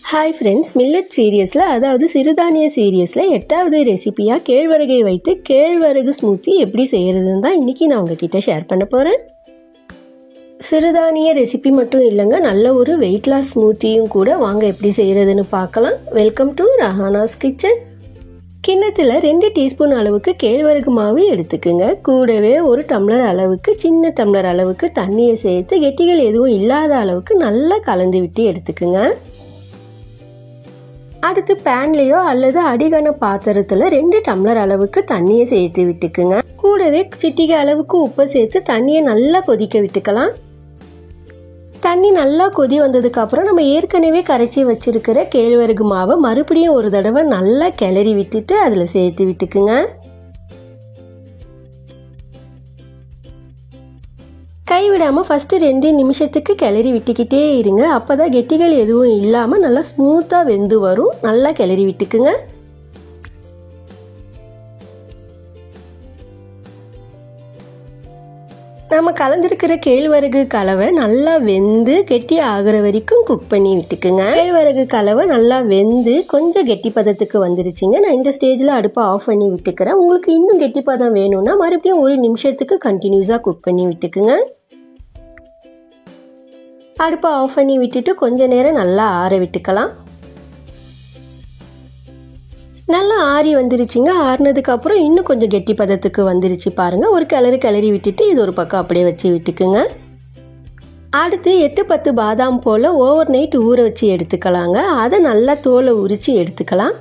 Hi friends, millet சீரியஸில் அதாவது சிறுதானிய சீரியஸில் 8வது ரெசிபியாக கேழ்வரகை வைத்து கேழ்வரகு ஸ்மூத்தி எப்படி செய்கிறதுன்னு தான் இன்றைக்கி நான் உங்ககிட்ட ஷேர் பண்ண போகிறேன். சிறுதானிய ரெசிபி மட்டும் இல்லைங்க, நல்ல ஒரு வெயிட் லாஸ் ஸ்மூத்தியும் கூட. வாங்க எப்படி செய்கிறதுன்னு பார்க்கலாம். Welcome to Rahana's kitchen. கிண்ணத்தில் 2 டீஸ்பூன் அளவுக்கு கேழ்வரகு மாவு எடுத்துக்குங்க. கூடவே ஒரு டம்ளர் அளவுக்கு சின்ன டம்ளர் அளவுக்கு தண்ணியை சேர்த்து கெட்டிகள் எதுவும் இல்லாத அளவுக்கு நல்லா கலந்து விட்டு எடுத்துக்குங்க. அடுத்து பேன்லேயோ அல்லது அடிகன பாத்திரத்தில் 2 டம்ளர் அளவுக்கு தண்ணியை சேர்த்து விட்டுக்குங்க. கூடவே சிட்டிகை அளவுக்கு உப்பை சேர்த்து தண்ணியை நல்லா கொதிக்க விட்டுக்கலாம். தண்ணி நல்லா கொதி வந்ததுக்கு அப்புறம் நம்ம ஏற்கனவே கரைச்சி வச்சிருக்கிற கேழ்வரகு மாவை மறுபடியும் ஒரு தடவை நல்லா கிளறி விட்டுட்டு அதில் சேர்த்து விட்டுக்குங்க. கைவிடாமல் ஃபஸ்ட்டு 2 நிமிஷத்துக்கு கிளறி விட்டுக்கிட்டே இருங்க. அப்போ தான் கெட்டிகள் எதுவும் இல்லாமல் நல்லா ஸ்மூத்தாக வெந்து வரும். நல்லா கிளறி விட்டுக்குங்க. நம்ம கலந்துருக்கிற கேழ்வரகு கலவை நல்லா வெந்து கெட்டி ஆகிற வரைக்கும் குக் பண்ணி விட்டுக்குங்க. கேழ்வரகு கலவை நல்லா வெந்து கொஞ்சம் கெட்டி பதத்துக்கு வந்துருச்சுங்க. நான் இந்த ஸ்டேஜில் அடுப்பை ஆஃப் பண்ணி விட்டுக்கிறேன். உங்களுக்கு இன்னும் கெட்டி பதம் வேணும்னா மறுபடியும் 1 நிமிஷத்துக்கு கண்டினியூஸாக குக் பண்ணி விட்டுக்குங்க. அடுப்பை ஆஃப் பண்ணி விட்டுட்டு கொஞ்ச நேரம் நல்லா ஆற விட்டுக்கலாம். நல்லா ஆறி வந்துருச்சுங்க. ஆறினதுக்கு அப்புறம் இன்னும் கொஞ்சம் கெட்டி பதத்துக்கு வந்துருச்சு பாருங்க. ஒரு கிளறி விட்டுட்டு இது ஒரு பக்கம் அப்படியே வச்சு விட்டுக்குங்க. அடுத்து 8-10 பாதாம் போல் ஓவர் நைட் ஊற வச்சு எடுத்துக்கலாங்க. அதை நல்லா தோலை உரித்து எடுத்துக்கலாம்.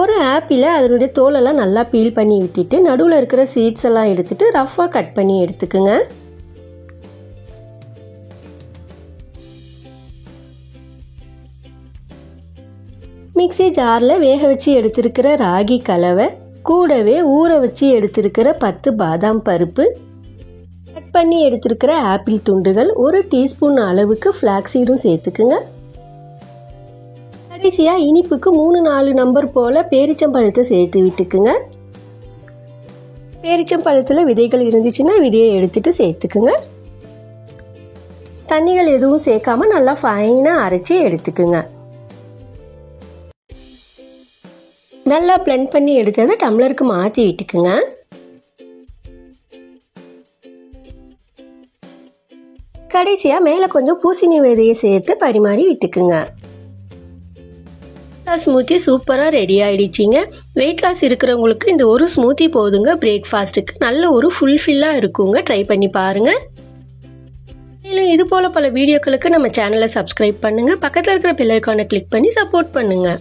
ஒரு ஆப்பிளை அதனுடைய தோலெல்லாம் நல்லா பீல் பண்ணி விட்டுட்டு நடுவில் இருக்கிற சீட்ஸ் எல்லாம் எடுத்துட்டு ரஃப்பாக கட் பண்ணி எடுத்துக்குங்க. மிக்ஸி ஜாரில் வேக வச்சு எடுத்திருக்கிற ராகி கலவை, கூடவே ஊற வச்சு எடுத்திருக்கிற 10 பாதாம் பருப்பு, கட் பண்ணி எடுத்திருக்கிற ஆப்பிள் துண்டுகள், 1 டீஸ்பூன் அளவுக்கு ஃப்ளாக்ஸீடும் சேர்த்துக்குங்க. கடைசியாக இனிப்புக்கு 3-4 நம்பர் போல் பேரிச்சம்பழத்தை சேர்த்து விட்டுக்குங்க. பேரிச்சம்பழத்தில் விதைகள் இருந்துச்சுன்னா விதையை எடுத்துட்டு சேர்த்துக்குங்க. தண்ணிகள் எதுவும் சேர்க்காம நல்லா ஃபைனாக அரைச்சி எடுத்துக்குங்க. நல்லா பிளெண்ட் பண்ணி எடுத்ததை டம்ளருக்கு மாற்றி விட்டுக்குங்க. கடைசியாக மேலே கொஞ்சம் பூசணி விதையை சேர்த்து பரிமாறி விட்டுக்குங்க. ஸ்மூத்தி சூப்பராக ரெடி ஆகிடுச்சிங்க. வெயிட் லாஸ் இருக்கிறவங்களுக்கு இந்த ஒரு ஸ்மூத்தி போதுங்க. பிரேக்ஃபாஸ்ட்டுக்கு நல்ல ஒரு ஃபுல்ஃபில்லாக இருக்குங்க. ட்ரை பண்ணி பாருங்கள். மேலும் இது போல் பல வீடியோக்களுக்கு நம்ம சேனலை சப்ஸ்கிரைப் பண்ணுங்கள். பக்கத்தில் இருக்கிற பெல் ஐகானை கிளிக் பண்ணி சப்போர்ட் பண்ணுங்கள்.